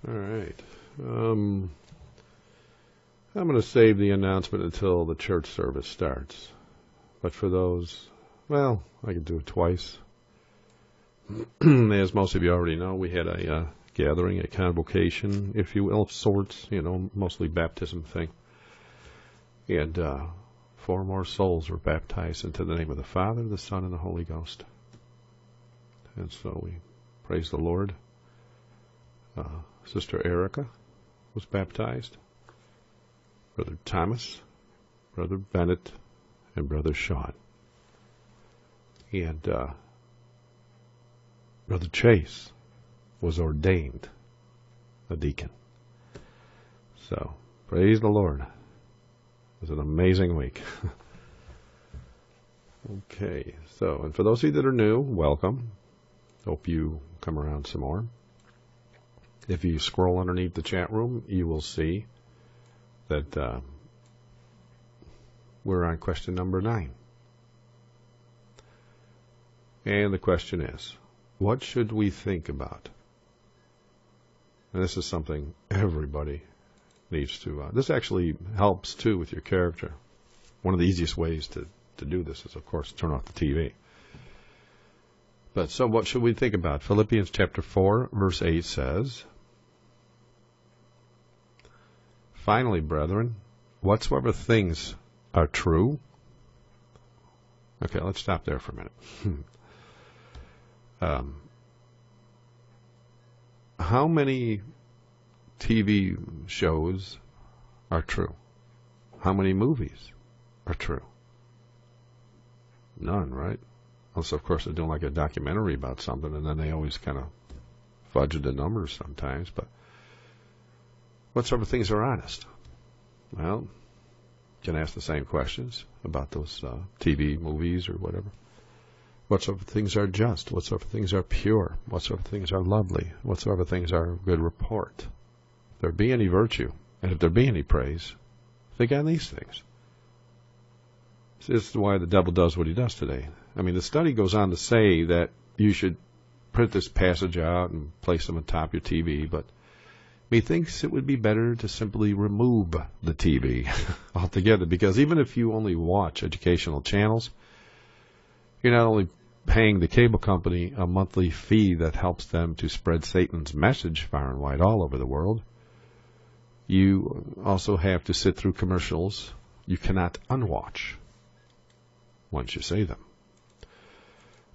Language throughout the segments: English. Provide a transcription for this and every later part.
All right. I'm going to save the announcement until the church service starts. But for those, well, I can do it twice. As most of you already know, we had a gathering, a convocation, if you will, of sorts, mostly baptism thing. And 4 more souls were baptized into the name of the Father, the Son, and the Holy Ghost. And so we praise the Lord. Sister Erica was baptized. Brother Thomas, Brother Bennett, and Brother Sean. And Brother Chase was ordained a deacon. So, praise the Lord. It was an amazing week. Okay, so, and for those of you that are new, welcome. Hope you come around some more. If you scroll underneath the chat room, you will see that we're on question number 9. And the question is, what should we think about? And this is something everybody needs to... this actually helps, too, with your character. One of the easiest ways to do this is, of course, turn off the TV. But so what should we think about? Philippians chapter 4, verse 8 says, "Finally, brethren, whatsoever things are true..." Okay, let's stop there for a minute. How many TV shows are true? How many movies are true? None, right? Unless, of course, they're doing like a documentary about something, and then they always kind of fudge the numbers sometimes. But what sort of things are honest? Well, you can ask the same questions about those TV movies or whatever. What sort of things are just? What sort of things are pure? What sort of things are lovely? What sort of things are good report? If there be any virtue, and if there be any praise, think on these things. This is why the devil does what he does today. I mean, the study goes on to say that you should print this passage out and place them on top of your TV, but methinks it would be better to simply remove the TV altogether, because even if you only watch educational channels, you're not only paying the cable company a monthly fee that helps them to spread Satan's message far and wide all over the world, you also have to sit through commercials you cannot unwatch once you see them.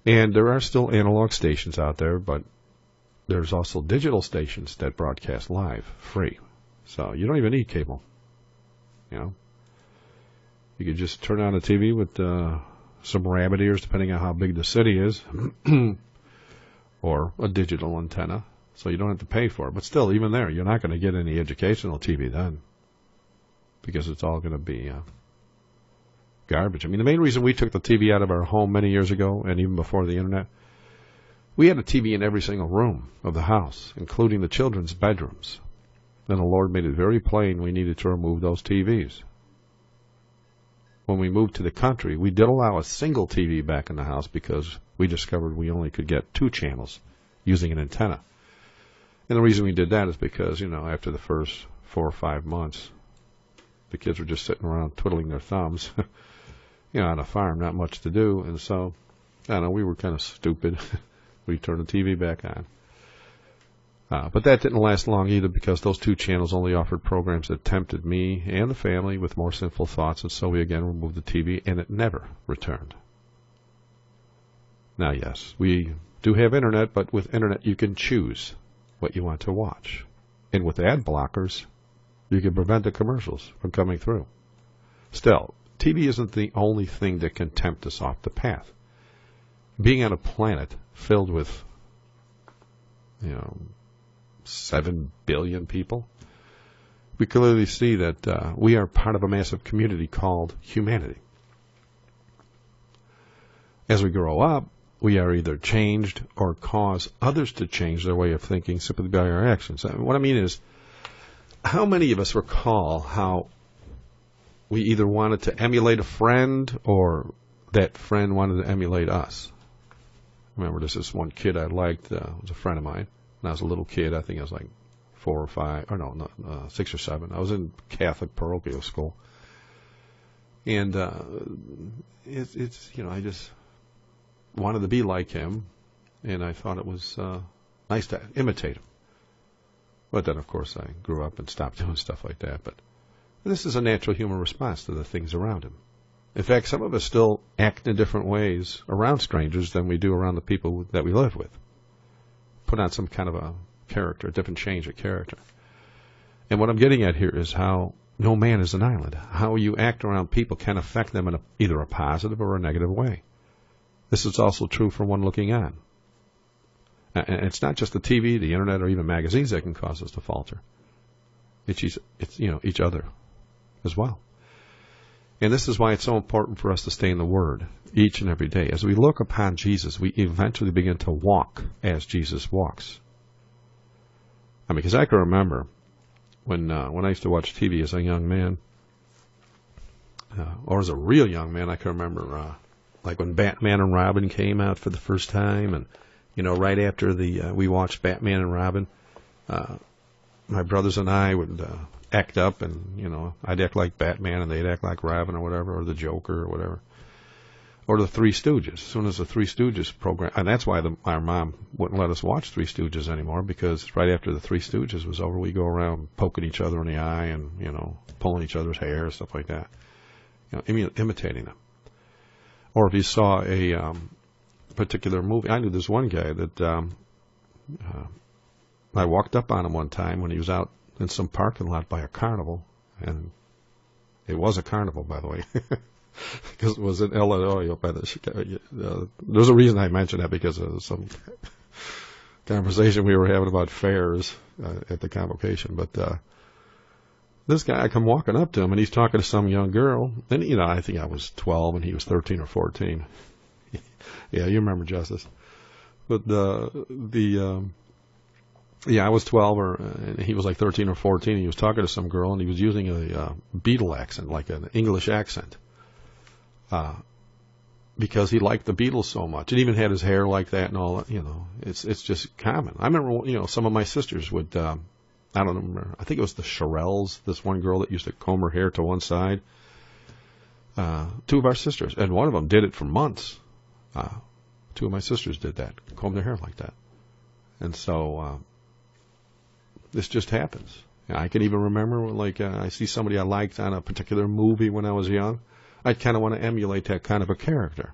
And there are still analog stations out there, but there's also digital stations that broadcast live, free. So you don't even need cable. You could just turn on a TV with some rabbit ears, depending on how big the city is, or a digital antenna, so you don't have to pay for it. But still, even there, you're not going to get any educational TV then, because it's all going to be garbage. I mean, the main reason we took the TV out of our home many years ago, and even before the internet, we had a TV in every single room of the house, including the children's bedrooms. Then the Lord made it very plain we needed to remove those TVs. When we moved to the country, we did allow a single TV back in the house because we discovered we only could get 2 channels using an antenna. And the reason we did that is because, after the first 4 or 5 months, the kids were just sitting around twiddling their thumbs, on a farm, not much to do. And so, I don't know, we were kind of stupid. We turned the TV back on. But that didn't last long either, because those 2 channels only offered programs that tempted me and the family with more sinful thoughts, and so we again removed the TV, and it never returned. Now, yes, we do have internet, but with internet you can choose what you want to watch. And with ad blockers, you can prevent the commercials from coming through. Still, TV isn't the only thing that can tempt us off the path. Being on a planet filled with, 7 billion people, we clearly see that we are part of a massive community called humanity. As we grow up, we are either changed or cause others to change their way of thinking simply by our actions. What I mean is, how many of us recall how we either wanted to emulate a friend or that friend wanted to emulate us? I remember there's this one kid I liked, was a friend of mine. When I was a little kid, I think I was like 4 or 5, or no, 6 or 7. I was in Catholic parochial school. And it's I just wanted to be like him, and I thought it was nice to imitate him. But then, of course, I grew up and stopped doing stuff like that. But this is a natural human response to the things around him. In fact, some of us still act in different ways around strangers than we do around the people that we live with. Put on some kind of a character, a different change of character. And what I'm getting at here is how no man is an island. How you act around people can affect them in either a positive or a negative way. This is also true for one looking on. And it's not just the TV, the internet, or even magazines that can cause us to falter. It's each other as well. And this is why it's so important for us to stay in the Word each and every day. As we look upon Jesus, we eventually begin to walk as Jesus walks. I mean, because I can remember when I used to watch TV as a young man, or as a real young man, I can remember like when Batman and Robin came out for the first time, and right after we watched Batman and Robin, my brothers and I would act up, and I'd act like Batman and they'd act like Robin or whatever, or the Joker or whatever, or the Three Stooges. As soon as the Three Stooges program, and that's why our mom wouldn't let us watch Three Stooges anymore, because right after the Three Stooges was over, we go around poking each other in the eye and pulling each other's hair, stuff like that, imitating them. Or if you saw a particular movie, I knew this one guy that I walked up on him one time when he was out in some parking lot by a carnival, and it was a carnival, by the way, because it was in Illinois by the Chicago. There's a reason I mentioned that, because of some conversation we were having about fairs at the convocation. But this guy, I come walking up to him, and he's talking to some young girl, and I think I was 12 and he was 13 or 14. Yeah, you remember, Justice. But I was 12, and he was like 13 or 14. And he was talking to some girl, and he was using a Beatle accent, like an English accent, because he liked the Beatles so much, and even had his hair like that and all that. It's just common. I remember, some of my sisters would, I don't remember, I think it was the Shirelles, this one girl that used to comb her hair to one side. 2 of our sisters, and one of them did it for months. 2 of my sisters did that, combed their hair like that. And so this just happens. I can even remember, I see somebody I liked on a particular movie when I was young. I'd kind of want to emulate that kind of a character,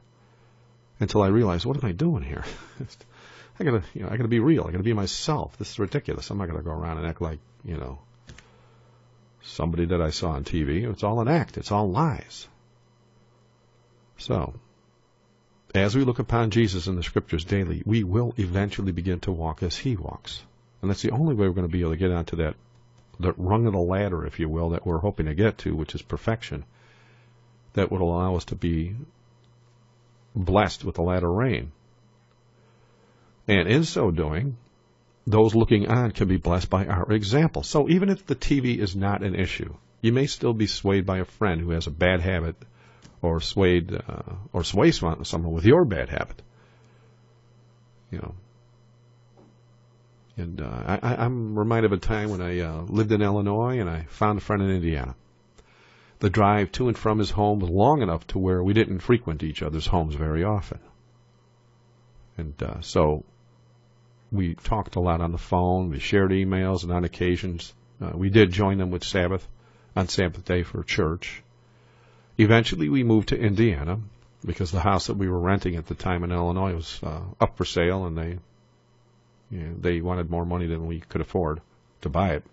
until I realized, what am I doing here? I gotta be real. I gotta be myself. This is ridiculous. I'm not gonna go around and act like, somebody that I saw on TV. It's all an act. It's all lies. So, as we look upon Jesus in the Scriptures daily, we will eventually begin to walk as He walks. And that's the only way we're going to be able to get onto that rung of the ladder, if you will, that we're hoping to get to, which is perfection, that would allow us to be blessed with the latter rain. And in so doing, those looking on can be blessed by our example. So even if the TV is not an issue, you may still be swayed by a friend who has a bad habit, or sway someone with your bad habit. And I'm reminded of a time when I lived in Illinois, and I found a friend in Indiana. The drive to and from his home was long enough to where we didn't frequent each other's homes very often. And so we talked a lot on the phone, we shared emails, and on occasions we did join them on Sabbath day for church. Eventually we moved to Indiana, because the house that we were renting at the time in Illinois was up for sale, and they wanted more money than we could afford to buy it.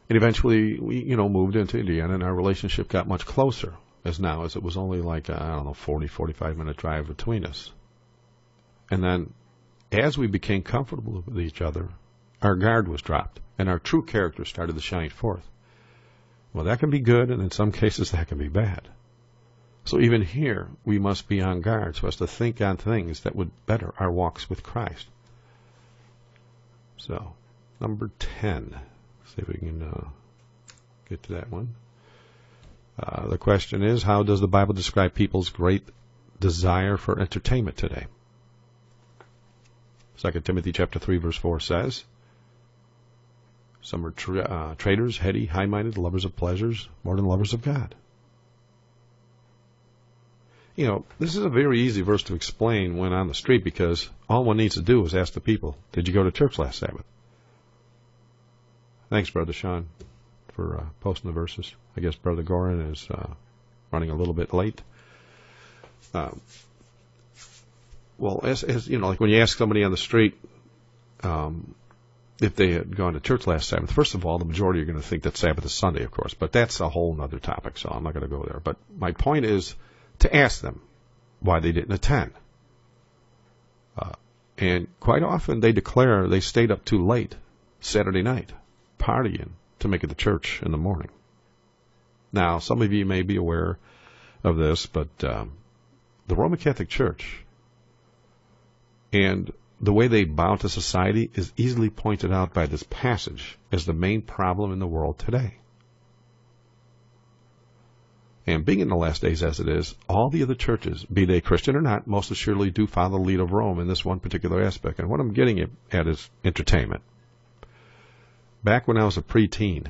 And eventually we, moved into Indiana, and our relationship got much closer as it was only 40, 45-minute drive between us. And then as we became comfortable with each other, our guard was dropped, and our true character started to shine forth. Well, that can be good, and in some cases that can be bad. So even here, we must be on guard so as to think on things that would better our walks with Christ. So, number 10. See if we can get to that one. The question is, how does the Bible describe people's great desire for entertainment today? 2 Timothy chapter 3, verse 4 says, Some are traitors, heady, high-minded, lovers of pleasures, more than lovers of God. You know, this is a very easy verse to explain when on the street, because all one needs to do is ask the people, did you go to church last Sabbath? Thanks, Brother Sean, for posting the verses. I guess Brother Gorin is running a little bit late. Well, as you know, like when you ask somebody on the street if they had gone to church last Sabbath, first of all, the majority are going to think that Sabbath is Sunday, of course, but that's a whole other topic, so I'm not going to go there. But my point is to ask them why they didn't attend. And quite often they declare they stayed up too late Saturday night, partying, to make it to church in the morning. Now, some of you may be aware of this, but the Roman Catholic Church and the way they bow to society is easily pointed out by this passage as the main problem in the world today. And being in the last days as it is, all the other churches, be they Christian or not, most assuredly do follow the lead of Rome in this one particular aspect. And what I'm getting at is entertainment. Back when I was a preteen,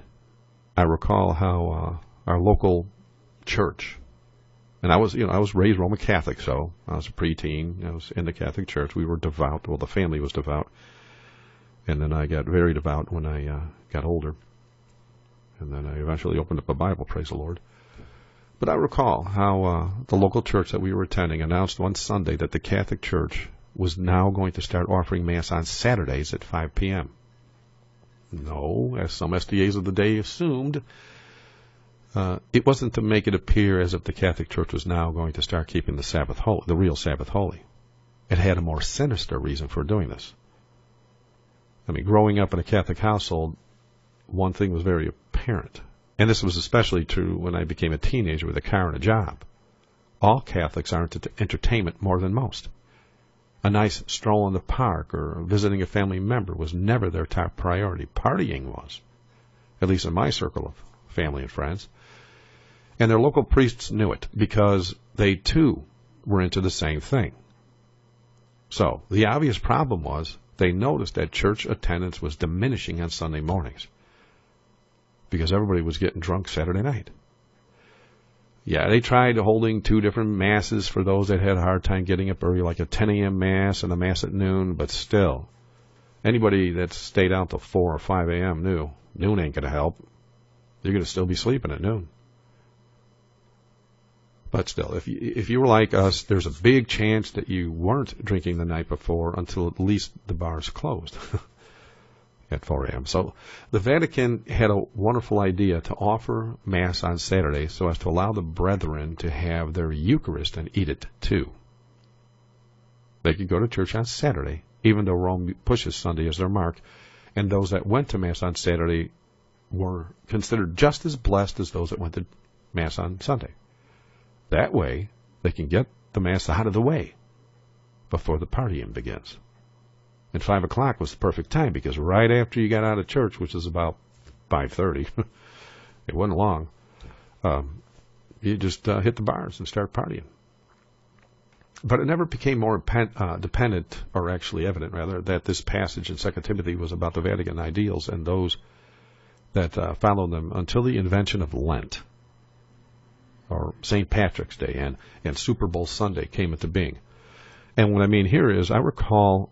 I recall how our local church, and I was raised Roman Catholic, so I was a preteen. I was in the Catholic Church. We were devout. Well, the family was devout. And then I got very devout when I got older. And then I eventually opened up a Bible, praise the Lord. But I recall how the local church that we were attending announced one Sunday that the Catholic Church was now going to start offering Mass on Saturdays at 5 p.m. No, as some SDAs of the day assumed, it wasn't to make it appear as if the Catholic Church was now going to start keeping the Sabbath holy, the real Sabbath holy. It had a more sinister reason for doing this. I mean, growing up in a Catholic household, one thing was very apparent. And this was especially true when I became a teenager with a car and a job. All Catholics are into entertainment more than most. A nice stroll in the park or visiting a family member was never their top priority. Partying was, at least in my circle of family and friends. And their local priests knew it because they, too, were into the same thing. So the obvious problem was they noticed that church attendance was diminishing on Sunday mornings, because everybody was getting drunk Saturday night. Yeah, they tried holding 2 different masses for those that had a hard time getting up early, like a 10 a.m. mass and a mass at noon, but still, anybody that stayed out till 4 or 5 a.m. knew noon ain't going to help. You're going to still be sleeping at noon. But still, if you were like us, there's a big chance that you weren't drinking the night before until at least the bars closed. At 4 a.m. So the Vatican had a wonderful idea to offer Mass on Saturday so as to allow the brethren to have their Eucharist and eat it too. They could go to church on Saturday, even though Rome pushes Sunday as their mark, and those that went to Mass on Saturday were considered just as blessed as those that went to Mass on Sunday. That way, they can get the Mass out of the way before the partying begins. And 5 o'clock was the perfect time, because right after you got out of church, which is about 5:30, it wasn't long, you just hit the bars and start partying. But it never became more dependent, or actually evident, rather, that this passage in 2 Timothy was about the Vatican ideals and those that followed them until the invention of Lent, or St. Patrick's Day, and Super Bowl Sunday came into being. And what I mean here is, I recall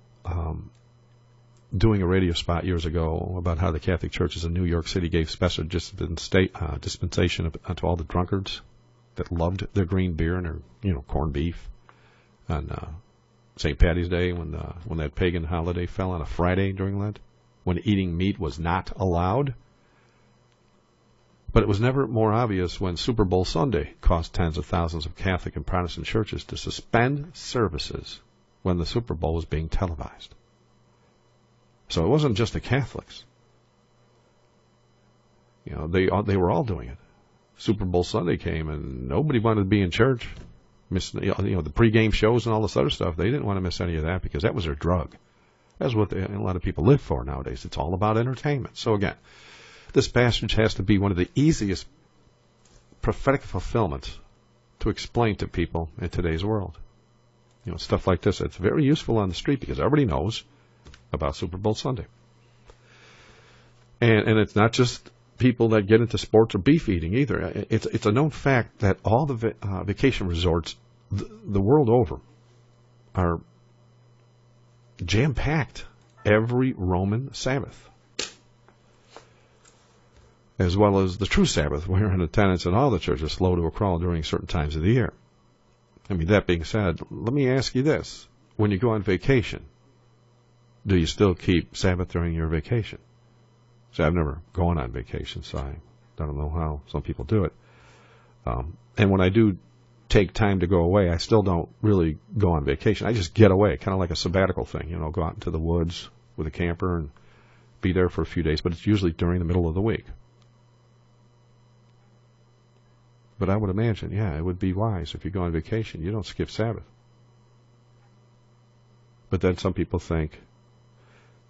doing a radio spot years ago about how the Catholic churches in New York City gave special dispensation to all the drunkards that loved their green beer and their, corned beef on St. Patty's Day, when that pagan holiday fell on a Friday during Lent, when eating meat was not allowed. But it was never more obvious when Super Bowl Sunday caused tens of thousands of Catholic and Protestant churches to suspend services when the Super Bowl was being televised. So it wasn't just the Catholics. They were all doing it. Super Bowl Sunday came and nobody wanted to be in church. Miss the pregame shows and all this other stuff. They didn't want to miss any of that because that was their drug. That's what a lot of people live for nowadays. It's all about entertainment. So again, this passage has to be one of the easiest prophetic fulfillments to explain to people in today's world. Stuff like this. It's very useful on the street because everybody knows about Super Bowl Sunday. And it's not just people that get into sports or beef eating either. It's a known fact that all the vacation resorts the world over are jam-packed every Roman Sabbath, as well as the true Sabbath, where in attendance in all the churches slow to a crawl during certain times of the year. I mean, that being said, let me ask you this. When you go on vacation, do you still keep Sabbath during your vacation? See, I've never gone on vacation, so I don't know how some people do it. And when I do take time to go away, I still don't really go on vacation. I just get away, kind of like a sabbatical thing, go out into the woods with a camper and be there for a few days, but it's usually during the middle of the week. But I would imagine, it would be wise if you go on vacation, you don't skip Sabbath. But then some people think,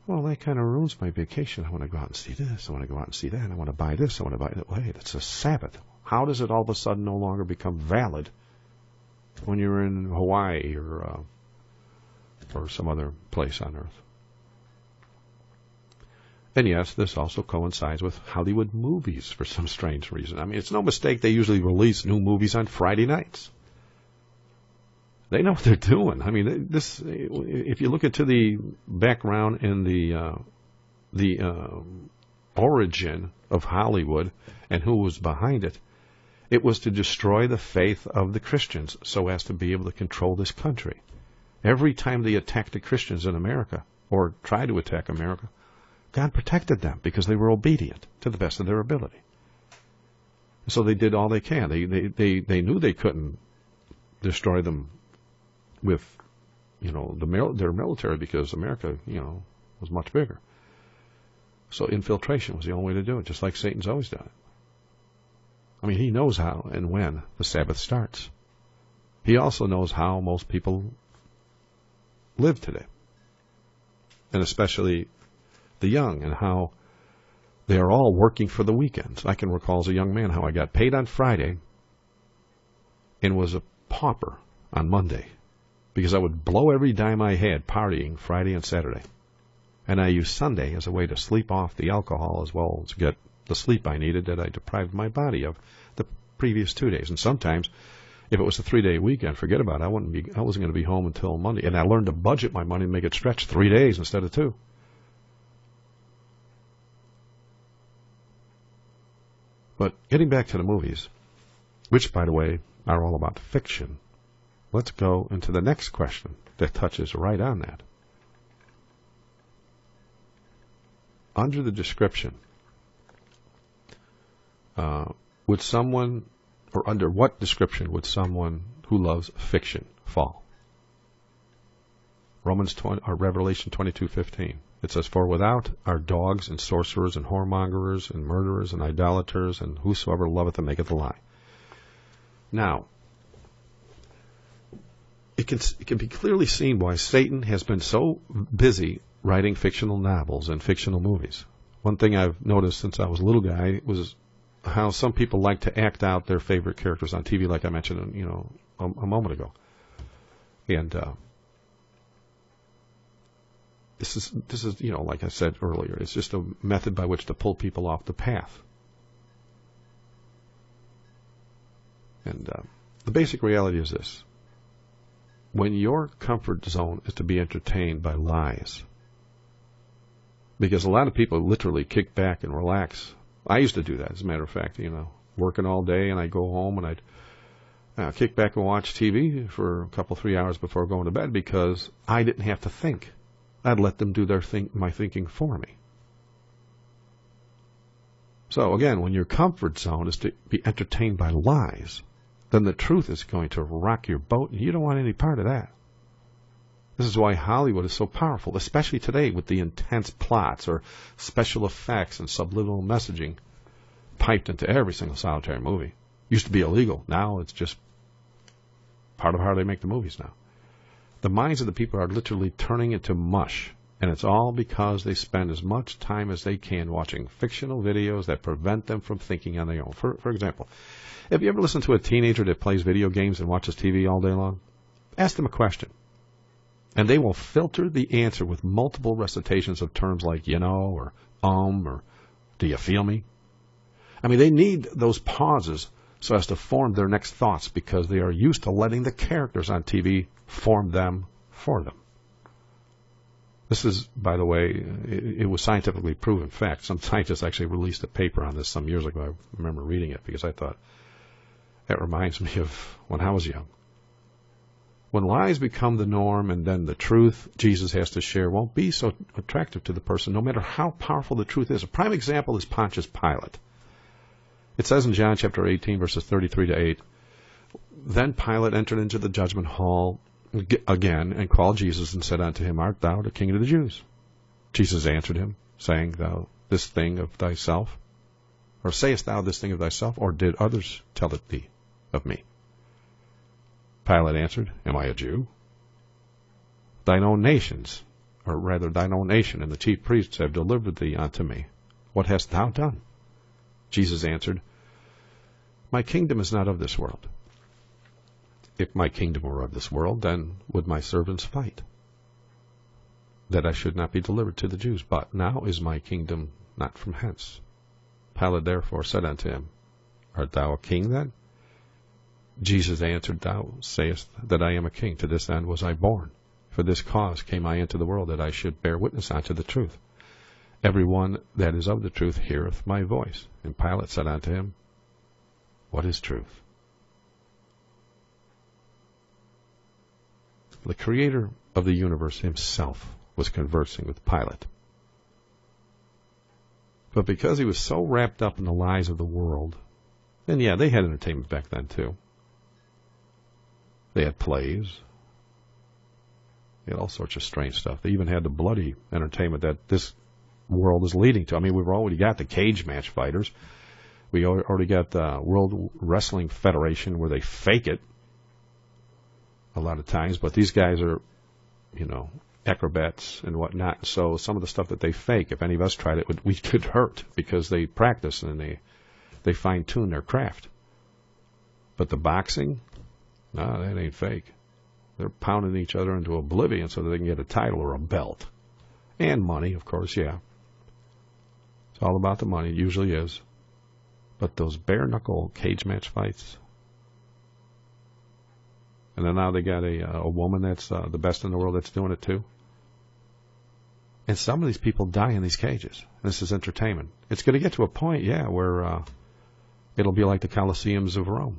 well, that kind of ruins my vacation. I want to go out and see this. I want to go out and see that. I want to buy this. I want to buy that. Wait, it's a Sabbath. How does it all of a sudden no longer become valid when you're in Hawaii or some other place on earth? And yes, this also coincides with Hollywood movies for some strange reason. I mean, it's no mistake they usually release new movies on Friday nights. They know what they're doing. I mean, if you look into the background and the origin of Hollywood and who was behind it, it was to destroy the faith of the Christians so as to be able to control this country. Every time they attacked the Christians in America or tried to attack America, God protected them because they were obedient to the best of their ability. So they did all they can. They knew they couldn't destroy them with, their military because America, was much bigger. So infiltration was the only way to do it, just like Satan's always done it. I mean, he knows how and when the Sabbath starts. He also knows how most people live today, and especially the young, and how they are all working for the weekends. I can recall as a young man how I got paid on Friday and was a pauper on Monday because I would blow every dime I had partying Friday and Saturday. And I used Sunday as a way to sleep off the alcohol as well as get the sleep I needed that I deprived my body of the previous 2 days. And sometimes, if it was a 3-day weekend, forget about it. I wasn't going to be home until Monday. And I learned to budget my money and make it stretch 3 days instead of 2. But getting back to the movies, which, by the way, are all about fiction, let's go into the next question that touches right on that. Under the description, under what description would someone who loves fiction fall? Revelation 22:15. It says, "For without are dogs and sorcerers and whoremongers and murderers and idolaters and whosoever loveth and maketh a lie." Now, it can be clearly seen why Satan has been so busy writing fictional novels and fictional movies. One thing I've noticed since I was a little guy was how some people like to act out their favorite characters on TV, like I mentioned, a moment ago. And this is like I said earlier, it's just a method by which to pull people off the path. And the basic reality is this: when your comfort zone is to be entertained by lies, because a lot of people literally kick back and relax. I used to do that, as a matter of fact, working all day, and I'd go home and I'd kick back and watch TV for a couple, 3 hours before going to bed because I didn't have to think. I'd let them do my thinking for me. So again, when your comfort zone is to be entertained by lies, then the truth is going to rock your boat, and you don't want any part of that. This is why Hollywood is so powerful, especially today with the intense plots or special effects and subliminal messaging piped into every single solitary movie. Used to be illegal. Now it's just part of how they make the movies now. The minds of the people are literally turning into mush, and it's all because they spend as much time as they can watching fictional videos that prevent them from thinking on their own. For example, have you ever listened to a teenager that plays video games and watches TV all day long? Ask them a question, and they will filter the answer with multiple recitations of terms like or Do you feel me? I mean, they need those pauses so as to form their next thoughts because they are used to letting the characters on TV form them for them. This is, by the way, it was scientifically proven fact. Some scientists actually released a paper on this some years ago. I remember reading it because I thought, that reminds me of when I was young. When lies become the norm and then the truth Jesus has to share won't be so attractive to the person, no matter how powerful the truth is. A prime example is Pontius Pilate. It says in John chapter 18, verses 33 to 8, Then Pilate entered into the judgment hall again and called Jesus and said unto him, Art thou the king of the Jews? Jesus answered him, saying, Thou this thing of thyself? Or sayest thou this thing of thyself? Or did others tell it thee of me? Pilate answered, Am I a Jew? Thine own nations, or rather thine own nation, and the chief priests have delivered thee unto me. What hast thou done? Jesus answered, My kingdom is not of this world. If my kingdom were of this world, then would my servants fight, that I should not be delivered to the Jews. But now is my kingdom not from hence. Pilate therefore said unto him, Art thou a king then? Jesus answered, Thou sayest that I am a king. To this end was I born. For this cause came I into the world, that I should bear witness unto the truth. Every one that is of the truth heareth my voice. And Pilate said unto him, What is truth? The creator of the universe himself was conversing with Pilate. But because he was so wrapped up in the lies of the world, and yeah, they had entertainment back then too. They had plays. They had all sorts of strange stuff. They even had the bloody entertainment that this world is leading to. I mean, we've already got the cage match fighters. We already got the World Wrestling Federation where they fake it a lot of times. But these guys are, acrobats and whatnot. So some of the stuff that they fake, if any of us tried it, we could hurt because they practice and they fine-tune their craft. But the boxing, no, that ain't fake. They're pounding each other into oblivion so that they can get a title or a belt. And money, of course, yeah. It's all about the money. It usually is. But those bare-knuckle cage match fights. And then now they got a woman that's the best in the world that's doing it too. And some of these people die in these cages. This is entertainment. It's going to get to a point, where it'll be like the Colosseums of Rome,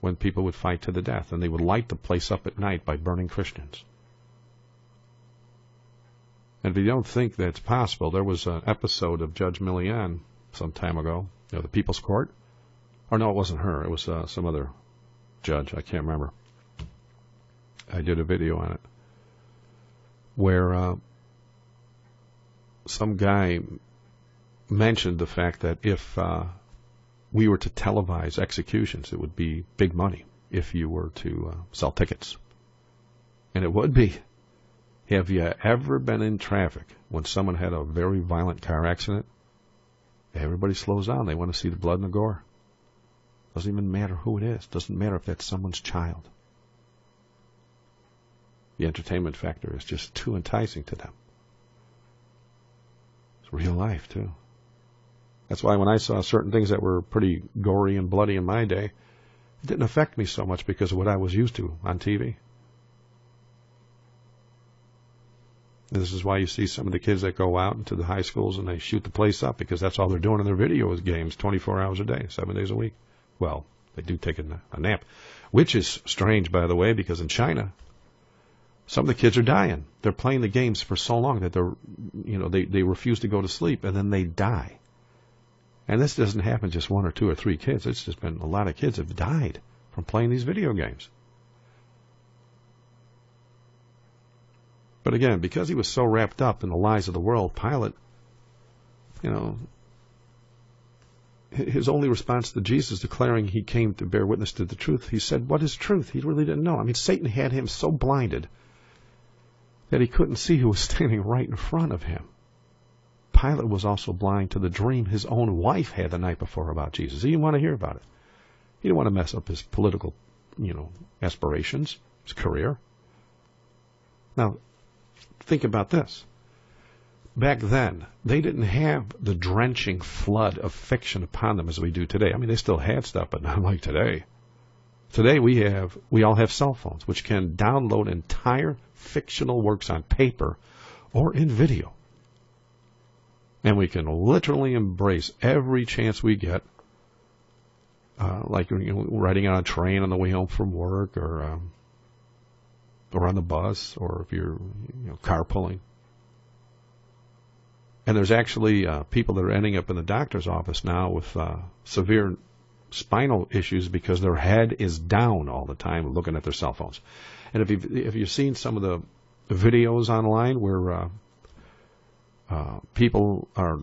when people would fight to the death, and they would light the place up at night by burning Christians. And if you don't think that's possible, there was an episode of Judge Millian some time ago, the People's Court. Or no, it wasn't her. It was some other judge. I can't remember. I did a video on it where some guy mentioned the fact that if we were to televise executions, it would be big money if you were to sell tickets. And it would be. Have you ever been in traffic when someone had a very violent car accident? Everybody slows down. They want to see the blood and the gore. Doesn't even matter who it is. Doesn't matter if that's someone's child. The entertainment factor is just too enticing to them. It's real life, too. That's why when I saw certain things that were pretty gory and bloody in my day, it didn't affect me so much because of what I was used to on TV. And this is why you see some of the kids that go out into the high schools and they shoot the place up, because that's all they're doing in their video games 24 hours a day, 7 days a week. Well, they do take a nap, which is strange, by the way, because in China, some of the kids are dying. They're playing the games for so long that they refuse to go to sleep, and then they die. And this doesn't happen just 1 or 2 or 3 kids. It's just been a lot of kids have died from playing these video games. But again, because he was so wrapped up in the lies of the world, Pilate, his only response to Jesus declaring he came to bear witness to the truth, he said, What is truth? He really didn't know. I mean, Satan had him so blinded that he couldn't see who was standing right in front of him. Pilate was also blind to the dream his own wife had the night before about Jesus. He didn't want to hear about it. He didn't want to mess up his political, aspirations, his career. Now, think about this. back then, they didn't have the drenching flood of fiction upon them as we do today. I mean, they still had stuff, but not like today. Today we all have cell phones, which can download entire fictional works on paper or in video. And we can literally embrace every chance we get, like riding on a train on the way home from work, or on the bus, or if you're carpooling. And there's actually people that are ending up in the doctor's office now with severe spinal issues because their head is down all the time looking at their cell phones. And if you've seen some of the videos online where people are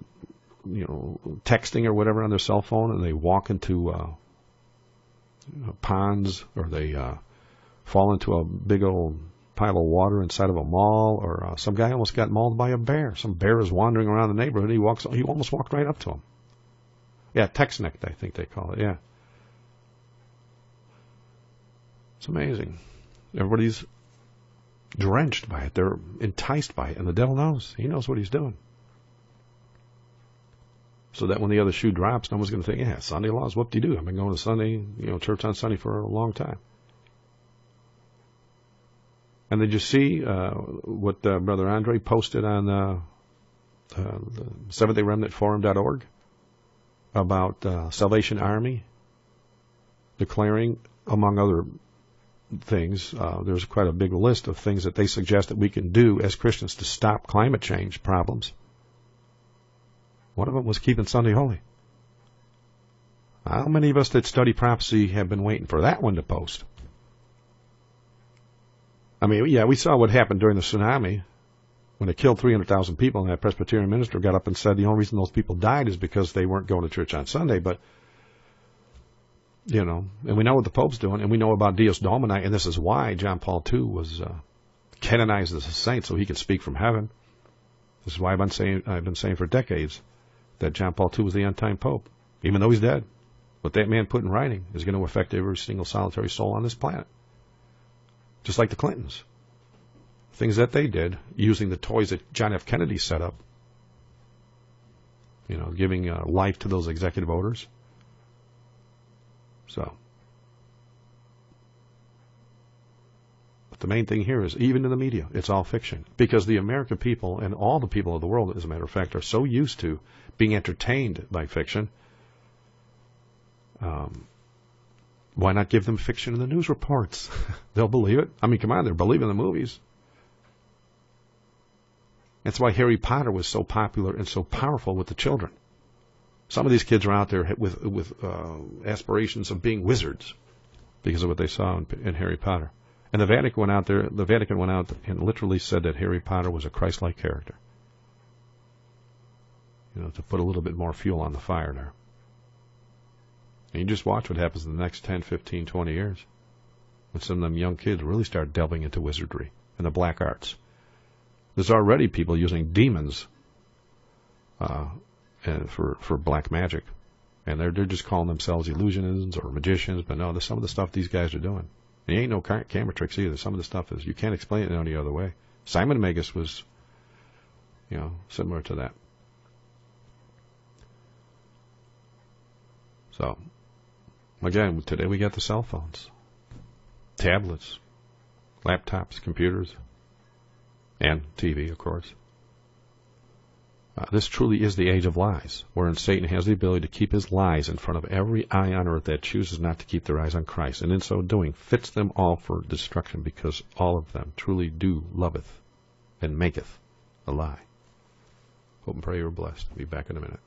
texting or whatever on their cell phone, and they walk into ponds, or they fall into a big old pile of water inside of a mall, or some guy almost got mauled by a bear. Some bear is wandering around the neighborhood. He almost walked right up to him. Yeah, Tex-Neck, I think they call it. Yeah, it's amazing. Everybody's drenched by it. They're enticed by it, and the devil knows. He knows what he's doing. So that when the other shoe drops, no one's going to think, yeah, Sunday laws, whoop-de-doo. I've been going to Sunday, church on Sunday for a long time. And did you see what Brother Andre posted on the SeventhDayRemnantForum.org about Salvation Army declaring, among other things, there's quite a big list of things that they suggest that we can do as Christians to stop climate change problems. One of them was keeping Sunday holy. How many of us that study prophecy have been waiting for that one to post? I mean, yeah, we saw what happened during the tsunami when it killed 300,000 people, and that Presbyterian minister got up and said the only reason those people died is because they weren't going to church on Sunday. But, and we know what the Pope's doing, and we know about Deus Domini, and this is why John Paul II was canonized as a saint, so he could speak from heaven. This is why I've been saying for decades that John Paul II was the end-time Pope, even though he's dead. What that man put in writing is going to affect every single solitary soul on this planet. Just like the Clintons. Things that they did, using the toys that John F. Kennedy set up. Giving life to those executive orders. So. But the main thing here is, even in the media, it's all fiction. Because the American people, and all the people of the world, as a matter of fact, are so used to being entertained by fiction. Why not give them fiction in the news reports? They'll believe it. I mean, come on, they're believing the movies. That's why Harry Potter was so popular and so powerful with the children. Some of these kids are out there with aspirations of being wizards because of what they saw in Harry Potter. And the Vatican went out and literally said that Harry Potter was a Christ-like character. To put a little bit more fuel on the fire there. And you just watch what happens in the next 10, 15, 20 years when some of them young kids really start delving into wizardry and the black arts. There's already people using demons for black magic. And they're just calling themselves illusionists or magicians, but no, some of the stuff these guys are doing. And it ain't no camera tricks either. Some of the stuff is, you can't explain it any other way. Simon Magus was, similar to that. So, again, today we got the cell phones, tablets, laptops, computers, and TV, of course. This truly is the age of lies, wherein Satan has the ability to keep his lies in front of every eye on earth that chooses not to keep their eyes on Christ, and in so doing fits them all for destruction, because all of them truly do loveth and maketh a lie. Hope and pray you're blessed. Be back in a minute.